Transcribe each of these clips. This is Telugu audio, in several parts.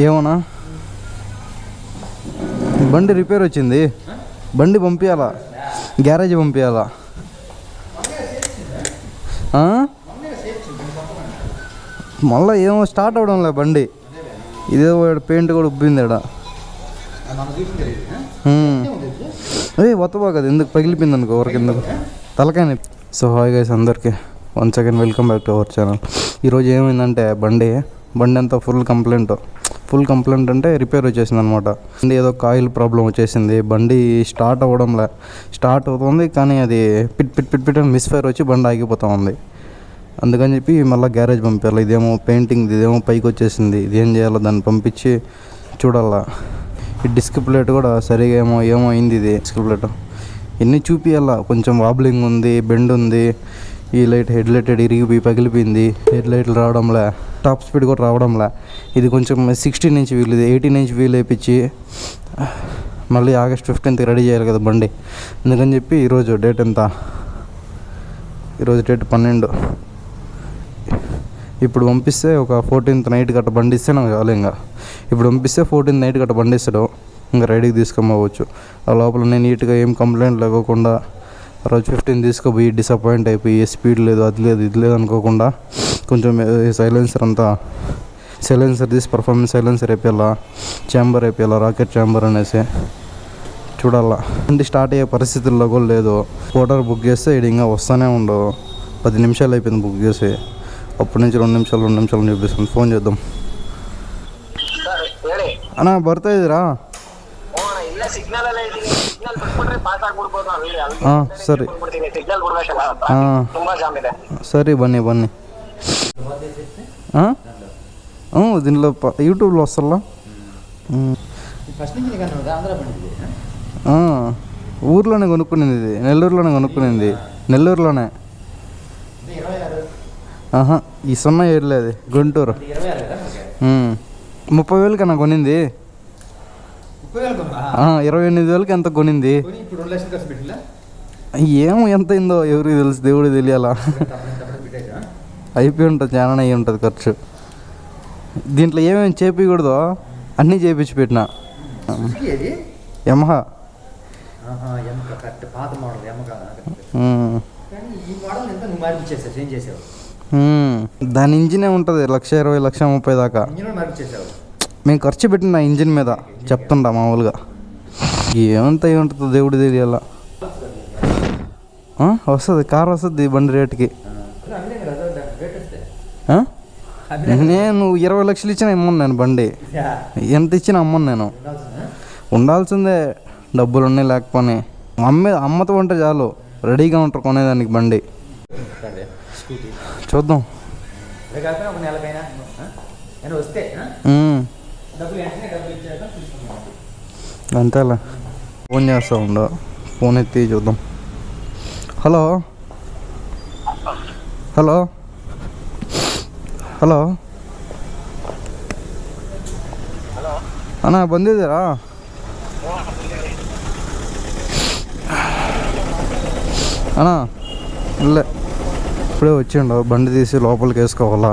ఏమన్నా బండి రిపేర్ వచ్చింది, బండి పంపించాలా, గ్యారేజ్ పంపించాలా. మళ్ళీ ఏమో స్టార్ట్ అవ్వడం లే బండి, ఇదేదో పెయింట్ కూడా ఉబ్బింది ఆడ. వత్తబా కదా, ఎందుకు పగిలిపోయింది అనుకో ఎవరికి, ఎందుకు తలకాయ. సో హాయ్ గైస్ అందరికీ, once again welcome back to our channel. ఈరోజు ఏమైందంటే బండి అంతా ఫుల్ కంప్లైంట్ అంటే రిపేర్ వచ్చేసింది అనమాట. బండి ఏదో కాయిల్ ప్రాబ్లం వచ్చేసింది, బండి స్టార్ట్ అవ్వడంలే. స్టార్ట్ అవుతుంది కానీ అది పిట్ అని మిస్ఫైర్ వచ్చి బండి ఆగిపోతూ ఉంది. అందుకని చెప్పి మళ్ళీ గ్యారేజ్ పంపించాలి. ఇదేమో పెయింటింగ్, ఇదేమో పైకి వచ్చేసింది, ఇది ఏం చేయాలో దాన్ని పంపించి చూడాలా. ఈ డిస్క్ ప్లేట్ కూడా సరిగా ఏమో అయింది, ఇది డిస్క్ ప్లేట్ ఇన్ని చూపియాలా. కొంచెం వాబ్లింగ్ ఉంది, బెండ్ ఉంది, ఈ లైట్ హెడ్ లైట్ ఇరిగిపోయి పగిలిపోయింది, హెడ్ లైట్లు రావడంలే, టాప్ స్పీడ్ కూడా రావడంలే. ఇది కొంచెం 16 ఇంచ్ వీల్, ఇది 18 ఇంచ్ వీల్ వేయించి మళ్ళీ ఆగస్ట్ 15th రెడీ చేయాలి కదా బండి. అందుకని చెప్పి ఈరోజు డేట్ ఎంత, ఈరోజు డేట్ 12. ఇప్పుడు పంపిస్తే ఒక 14th నైట్ గట్ట బండి ఇస్తే నాకు చాలు. ఇంకా ఇప్పుడు పంపిస్తే 14th నైట్ గట్ట బండి ఇస్తాడు, ఇంకా రెడీకి తీసుకొని ఆ లోపల నేను నీట్గా ఏం కంప్లైంట్ లేకోకుండా రోజు 15 తీసుకుపోయి డిసప్పాయింట్ అయిపోయి స్పీడ్ లేదు, అది లేదు, ఇది లేదు అనుకోకుండా కొంచెం సైలెన్సర్ తీసి పర్ఫార్మెన్స్ సైలెన్సర్ అయిపోయాలా, ఛాంబర్ అయిపోయాలా, రాకెట్ ఛాంబర్ అనేసి చూడాలా. బండి స్టార్ట్ అయ్యే పరిస్థితుల్లో కూడా లేదు. ఓటర్ బుక్ చేస్తే ఇది ఇంకా వస్తూనే ఉండవు. 10 నిమిషాలు అయిపోయింది బుక్ చేసి, అప్పటి నుంచి 2 నిమిషాలు చూపిస్తుంది. ఫోన్ చేద్దాం. అన్నా ಬರ್ತಾ ಇದ್ದೀರಾ? ಸರಿ సరే బన్నీ దీనిలో యూట్యూబ్లో వస్తా. ఊర్లోనే కొనుక్కునేది, ఇది నెల్లూరులోనే. ఈ 07 లేదు, గుంటూరు. 30,000 కన్నా కొనింది, 28,000కి ఎంత కొనింది. ఏమో ఎంత అయిందో ఎవరికి తెలుసు, దేవుడికి తెలియాలా. అయిపోయి ఉంటుంది, చాలా అయ్యి ఉంటుంది ఖర్చు. దీంట్లో ఏమేమి చేపించకూడదో అన్నీ చేపించి పెట్టిన. యమహా దాని ఇంజినే ఉంటుంది 1,20,000 1,30,000 దాకా. మేము ఖర్చు పెట్టిన ఇంజిన్ మీద చెప్తుంటా మామూలుగా. ఏమంత ఏముంటుందో దేవుడు తెలియాల. వస్తుంది, కార్ వస్తుంది బండి రేటుకి. నేను 20 లక్షలు ఇచ్చిన ఇమ్మను, నేను బండి ఎంత ఇచ్చినా అమ్మను. నేను ఉండాల్సిందే, డబ్బులు ఉన్నాయి లేకపోతే. అమ్మతో ఉంటే చాలు, రెడీగా ఉంటారు కొనేదానికి బండి. చూద్దాం. అంతేలా ఫోన్ చేస్తా ఉండు, ఫోన్ ఎత్తి చూద్దాం. హలో అన్నా ಬಂದಿದ್ದೀರಾ? అన్నా లే, ఇప్పుడే వచ్చిండు. బండి తీసి లోపలికి వేసుకోవాలా,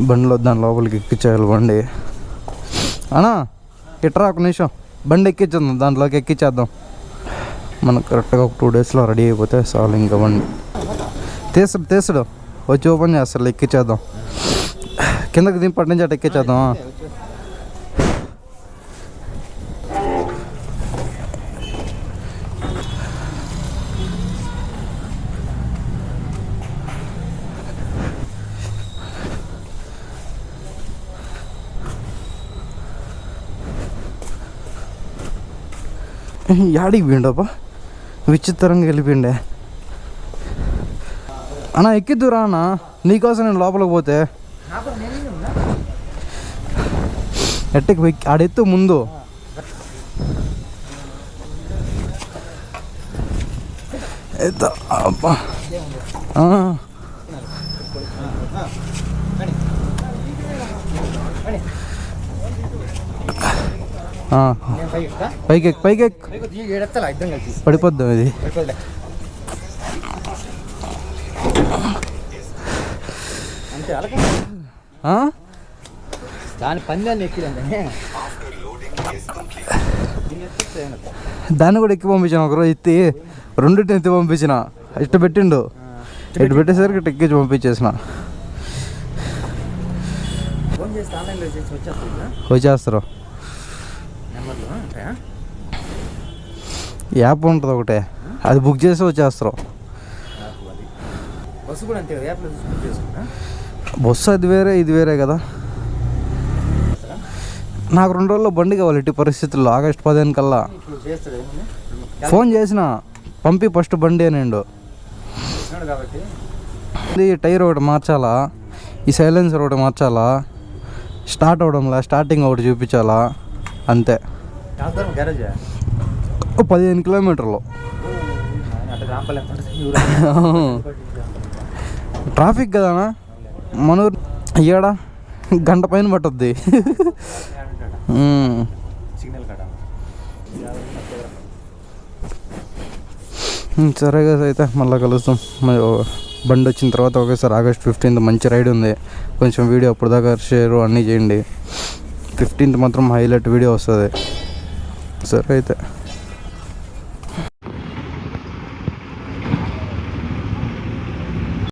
బండిలో దాని లోపలికి ఎక్కించేయాలి బండి. అన్నా ఇట్రా ఒక నిమిషం, బండి ఎక్కించేద్దాం, దాంట్లోకి ఎక్కించేద్దాం. మనకు కరెక్ట్గా ఒక 2 డేస్లో రెడీ అయిపోతే చాలు. ఇంకా బండి తీసుడు వచ్చి ఓపెన్ చేస్తారు, ఎక్కించేద్దాం. కిందకి దింపటి నుంచి అటు ఎక్కించేద్దాం. యాడికి పోయిండప్ప, విచిత్రంగా వెళ్ళిపోయిండే. అన్నా ఎక్కిద్దురా అన్న, నీకోసం నేను లోపలికి పోతే. ఎట్టకి ఆడెత్తు ముందు. అబ్బా పైకి పడిపోద్దాం ఇది. దాని పందాన్ని ఎక్కిదండి. దాన్ని కూడా ఎక్కి పంపించాను ఒకరోజు ఎత్తి, రెండింటిని ఎత్తి పంపించిన. ఇటు పెట్టిండు, ఇటు పెట్టేసరికి ఇటు ఎక్కించి పంపించేసిన. వచ్చేస్తారు. యాప్ ఉంటుంది ఒకటే, అది బుక్ చేసి వచ్చేస్తారు. బస్సు అది వేరే ఇది వేరే కదా. నాకు 2 రోజుల్లో బండి కావాలి ఎట్టి పరిస్థితుల్లో. ఆగస్టు 15 కల్లా ఫోన్ చేసిన, పంపి ఫస్ట్ బండి అనిండు. ఇది టైర్ ఒకటి మార్చాలా, ఈ సైలెన్సర్ ఒకటి మార్చాలా, స్టార్ట్ అవడంలా, స్టార్టింగ్ ఒకటి చూపించాలా, అంతే. 15 కిలోమీటర్లు. ట్రాఫిక్ కదానా మనూరు, ఏడా గంట పైన పట్టుద్ది. సరే కదా, అయితే మళ్ళీ కలుస్తాం. బండి వచ్చిన తర్వాత ఒకేసారి ఆగస్ట్ 15 మంచి రైడ్ ఉంది. కొంచెం వీడియో అప్పుడు దాకా షేర్ అన్నీ చేయండి. 15 మాత్రం హైలైట్ వీడియో వస్తుంది. సరే అయితే.